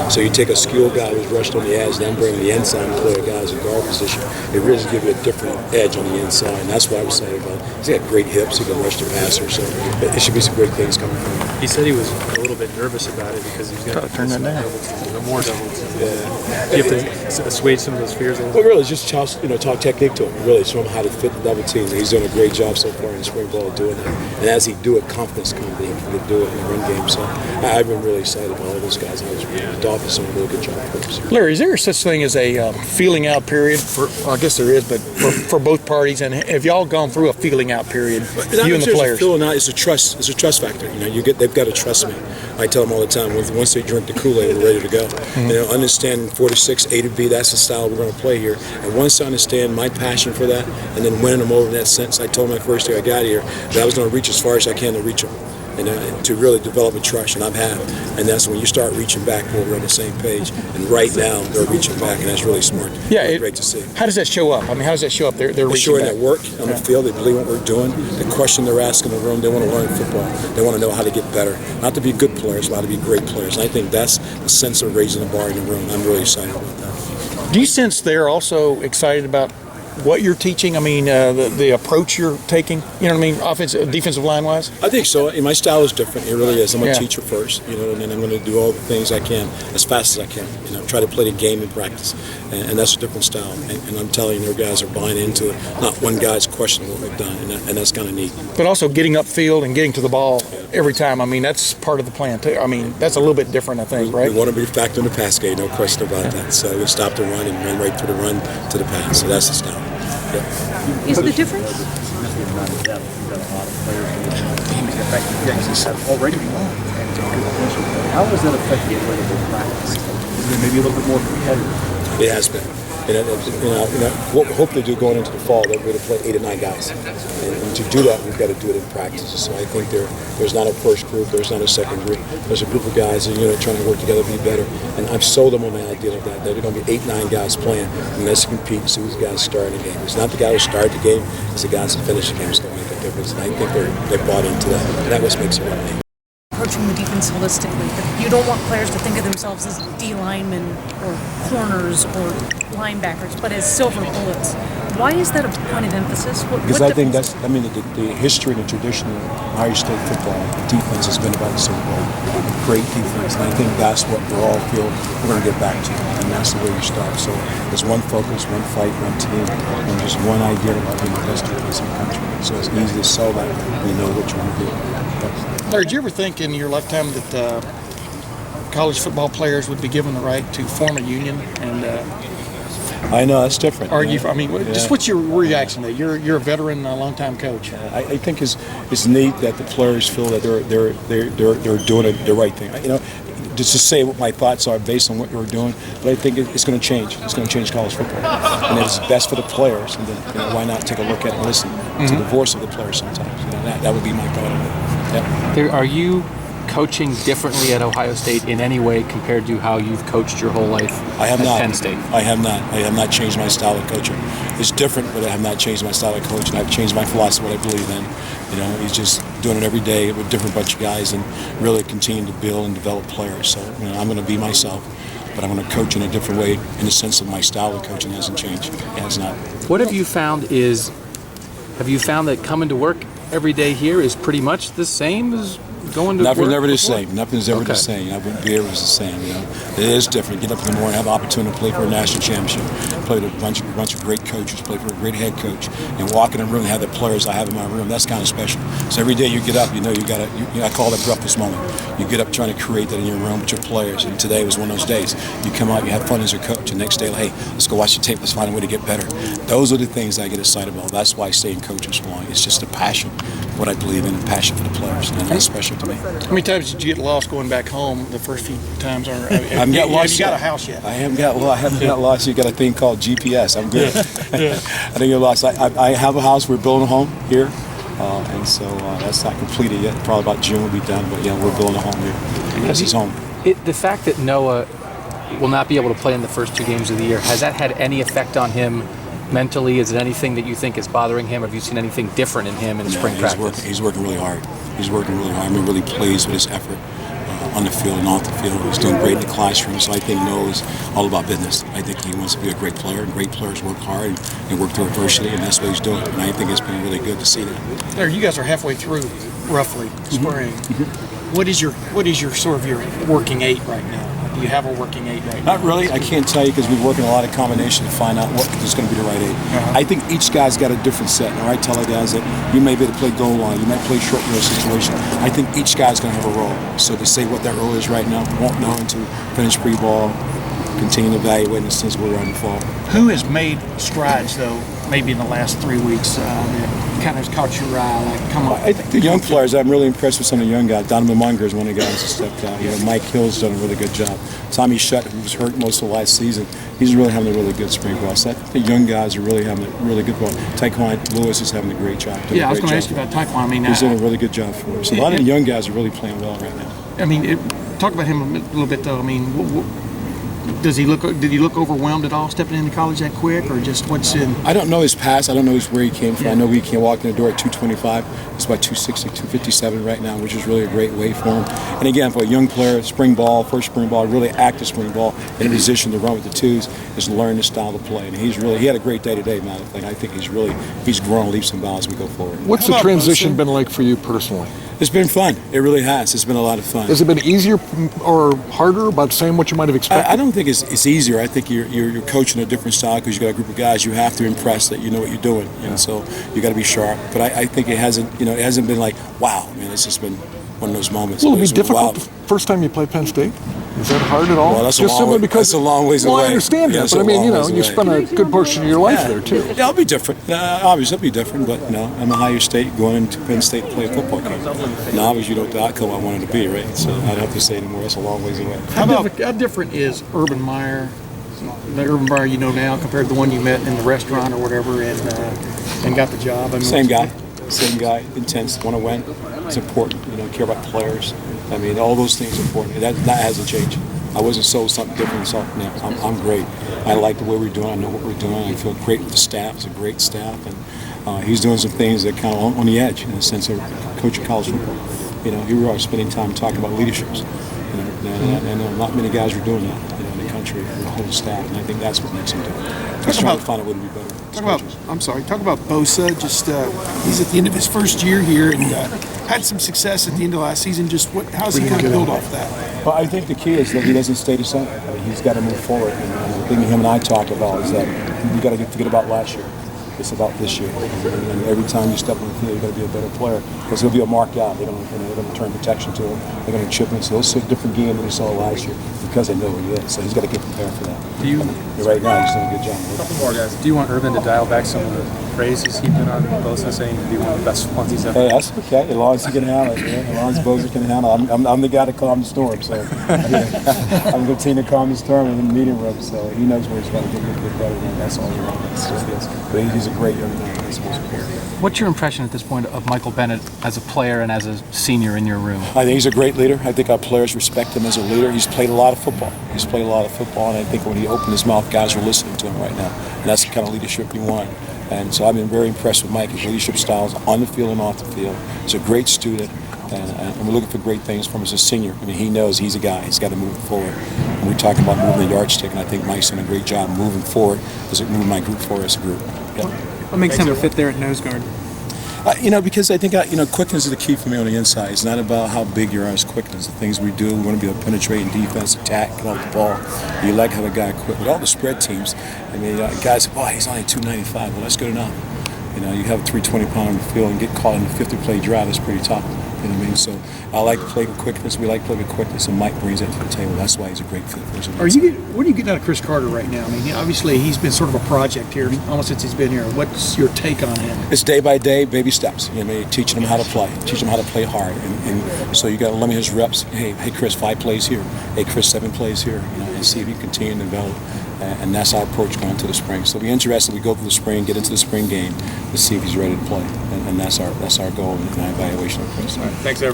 So you take a skilled guy who's rushed on the edge, then bring the inside and play a guy who's in guard position. It really gives you a different edge on the inside, and that's what I was saying about. He's got great hips. He can rush the passer, so it should be some great things coming from him. He said he was a little bit nervous about it because he's going to turn that down. More double teams. Yeah. You have to assuage some of those fears a little. Well, really, just talk technique to him. Really, show him how to fit the double team. He's doing a great job so far in the spring ball doing that. And as he do it, confidence comes that he can do it in the run game. So I've been really excited about all those guys. The Dolphins doing a really good job for us. Larry, is there such thing as a feeling out period? I guess there is, but for both parties. And have y'all gone through a feeling out period? You and the players. Feeling out, it's a trust factor. They've got to trust me. I tell them all the time. Once they drink the Kool-Aid, we're ready to go. Understand 4 to 6, A to B. That's the style we're going to play here. And once they understand my passion for that, and then winning them over in that sense, I told them my first year I got here that I was going to reach as far as I can to reach them. And to really develop a trust, and I've had. And that's when you start reaching back when we're on the same page. And right now, they're reaching back, and that's really smart. Yeah, great to see. How does that show up? I mean, how does that show up? They're reaching showing back. that work on the field. They believe what we're doing. The question they're asking in the room, they want to learn football. They want to know how to get better. Not to be good players, but how to be great players. And I think that's the sense of raising the bar in the room. I'm really excited about that. Do you sense they're also excited about what you're teaching? I mean, the approach you're taking, you know what I mean, offensive, defensive line-wise? I think so. My style is different. It really is. I'm a Yeah. teacher first, and then I'm going to do all the things I can as fast as I can, try to play the game in practice. And that's a different style. And I'm telling you, guys are buying into it. Not one guy's questioning what we've done, and that's kind of neat. But also getting upfield and getting to the ball every time. I mean, that's part of the plan, too. I mean, that's a little bit different, I think, right? We want to be a factor in the pass game, no question about that. So we'll stop the run and run right through the run to the pass. So that's the style. Yeah. Is the difference? Already won. How does that affect the ability to practice? Is it maybe a little bit more competitive? It has been. What we hope to do going into the fall, that we're going to play 8 or 9 guys. And to do that, we've got to do it in practice. So I think there's not a first group, there's not a second group. There's a group of guys that trying to work together to be better. And I've sold them on the idea of that. There are going to be 8, 9 guys playing, and let's compete and see who's the guys starting the game. It's not the guy who started the game, it's the guys who finish the game that's going to make a difference. And I think they're bought into that. And that's what makes it right. Approaching the defense holistically. You don't want players to think of themselves as D linemen or corners or linebackers, but as silver bullets. Why is that a point of emphasis? Because I think the history and the tradition of Ohio State football, the defense has been about the Super Bowl. Great defense, and I think that's what we all feel we're going to get back to, and that's the way you start. So there's one focus, one fight, one team, and just one idea about being the best defense in the country. So it's easy to sell that when you know what you want to do. Larry, did you ever think in your lifetime that college football players would be given the right to form a union and I know that's different. argue? I mean, just what's your reaction to that? You're a veteran, a longtime coach. I think it's neat that the players feel that they're doing the right thing. Just to say what my thoughts are based on what we're doing, but I think it's going to change. It's going to change college football, and it's best for the players. And then why not take a look at it and listen to the voice of the players sometimes? That would be my thought on it. Yeah. Are you coaching differently at Ohio State in any way compared to how you've coached your whole life at Penn State? I have not. I have not changed my style of coaching. It's different, but I have not changed my style of coaching. I've changed my philosophy, what I believe in. He's just doing it every day with a different bunch of guys and really continue to build and develop players. So I'm going to be myself, but I'm going to coach in a different way in the sense of my style of coaching hasn't changed. It has not. What have you found that coming to work every day here is pretty much the same as going to Nothing's work ever the before? same. Nothing's ever the same. I wouldn't be ever the same. It is different. Get up in the morning, have the opportunity to play for a national championship, play with a bunch of great coaches, play for a great head coach, and walk in a room and have the players I have in my room. That's kind of special. So every day you get up, you got to. I call it a breakfast moment. You get up trying to create that in your room with your players. And today was one of those days. You come out, you have fun as your coach. And next day, hey, let's go watch the tape. Let's find a way to get better. Those are the things I get excited about. That's why I stay in coaching so long. It's just a passion, what I believe in, and passion for the players, and that's special to me. How many times did you get lost going back home the first few times? Have you got a house yet? I haven't got lost. You got a thing called GPS. I'm good. I think you're lost. I have a house. We're building a home here, and so that's not completed yet. Probably about June we'll be done. But we're building a home here. This is home. The fact that Noah will not be able to play in the first 2 games of the year, has that had any effect on him mentally? Is it anything that you think is bothering him? Have you seen anything different in him in spring practice? He's working really hard. He's working really hard. I'm really pleased with his effort. on the field and off the field. He's doing great in the classroom, so I think he knows all about business. I think he wants to be a great player, and great players work hard and work through adversity, and that's what he's doing. And I think it's been really good to see that. There, you guys are halfway through, roughly, spring. What is your sort of your working eight right now? Do you have a working eight right now? Not really. I can't tell you because we're working a lot of combination to find out what is going to be the right eight. I think each guy's got a different set. All right, tell the guys that you may be able to play goal line, you might play short field situation. I think each guy's going to have a role. So to say what that role is right now, won't know until finish pre-ball, continue to evaluate it since we're on the fall. Who has made strides, though, maybe in the last 3 weeks that kind of has caught your eye? Like, come on. I think the young players, I'm really impressed with some of the young guys. Donovan Munger is one of the guys that stepped out. You know, Mike Hill's done a really good job. Tommy Shutt, who was hurt most of the last season, he's really having a really good spring ball. So I think the young guys are really having a really good ball. Taekwon Lewis is having a great job. Yeah, I was going to ask you about Taekwon. I mean, he's doing a really good job for us. So a lot of the young guys are really playing well right now. I mean, talk about him a little bit, though. I mean, did he look overwhelmed at all stepping into college that quick, or just what's in? I don't know his past. I don't know where he came from. I know he came walking the door at 225. It's about 260, 257 right now, which is really a great weight for him. And again, for a young player, spring ball, first spring ball, really active spring ball, in a position to run with the twos, is learn the style of play. And he had a great day today, man. I think he's grown leaps and bounds as we go forward. What's the transition been like for you personally? It's been fun. It really has. It's been a lot of fun. Has it been easier or harder? About the same what you might have expected? I don't think it's easier. I think you're coaching a different style because you got a group of guys you have to impress that you know what you're doing, and so you got to be sharp. But I think it hasn't been like wow, man. It's just been one of those moments. Will it be difficult the first time you play Penn State? Is that hard at all? Well, that's a long ways away. Well, I understand that, but I mean, you spent a good portion of your life there too. Yeah, it'll be different. Obviously, it'll be different, but I'm Ohio State going into Penn State to play a football game. Now, obviously, you know the outcome I wanted to be, right? So I don't have to say anymore. That's a long ways away. How different is Urban Meyer, the Urban Meyer you know now, compared to the one you met in the restaurant or whatever, and got the job? I mean, Same guy, intense, want to win. It's important, care about players. I mean, all those things are important. That hasn't changed. I wasn't sold something different. So I'm great. I like the way we're doing. I know what we're doing. I feel great with the staff. It's a great staff, and he's doing some things that kind of on the edge in the sense of coaching college football. Here we are spending time talking about leaderships, and not many guys are doing that in the country, the whole staff, and I think that's what makes him do it. He's trying to find out what would be better. Talk about Bosa. Just he's at the end of his first year here and had some success at the end of last season. Just how's he going to build off that? Well, I think the key is that he doesn't stay the same. I mean, he's got to move forward. And the thing him and I talked about is that you got to forget about last year. It's about this year. And every time you step on the field, you got to be a better player because he'll be a marked out. They're going to turn protection to him. They're going to chip him. So he'll see a different game than we saw last year because they know who he is. So he's got to get prepared for that. Right now, he's doing a good job. A couple more guys. Do you want Urban to dial back some of the praises he's been on Bosa, saying to be one of the best ones he's ever? Hey, that's okay. As long as he can handle it, as long as Bosa can handle it. I'm the guy to calm the storm. So I'm the team to calm the storm in the meeting room. So he knows where he's got to get better. And that's all he wants. But he's a great young man. What's your impression at this point of Michael Bennett as a player and as a senior in your room? I think he's a great leader. I think our players respect him as a leader. He's played a lot of football. And I think when he opened his mouth, guys are listening to him right now. And that's the kind of leadership we want. And so I've been very impressed with Mike. His leadership styles on the field and off the field. He's a great student, and we're looking for great things from him as a senior. I mean, he knows he's a guy. He's got to move forward. And we're talking about moving the yardstick, and I think Mike's done a great job moving forward as it moved my group forward as a group. Yeah. What makes him fit there at nose guard? Because I think quickness is the key for me on the inside. It's not about how big you are as quickness. The things we do, we want to be able to penetrate in defense, attack, get off the ball. You like how a guy quick. With all the spread teams, I mean, guys say, "Boy, he's only 295." Well, that's good enough. You have a 320-pounder on the field and get caught in a 50-play drive. That's pretty tough. You know what I mean? So I like to play with quickness. We like to play with quickness, and Mike brings that to the table. That's why he's a great fit for us. What are you getting out of Chris Carter right now? I mean, obviously he's been sort of a project here almost since he's been here. What's your take on him? It's day by day, baby steps. Teaching him how to play, teaching him how to play hard, and so you got to limit his reps. Hey, Chris, 5 plays here. Hey, Chris, 7 plays here. And see if he can continue to develop. And that's our approach going into the spring. So it'll be interesting. We go through the spring, get into the spring game to see if he's ready to play, and that's our goal in our evaluation of Chris. All right, thanks, everyone.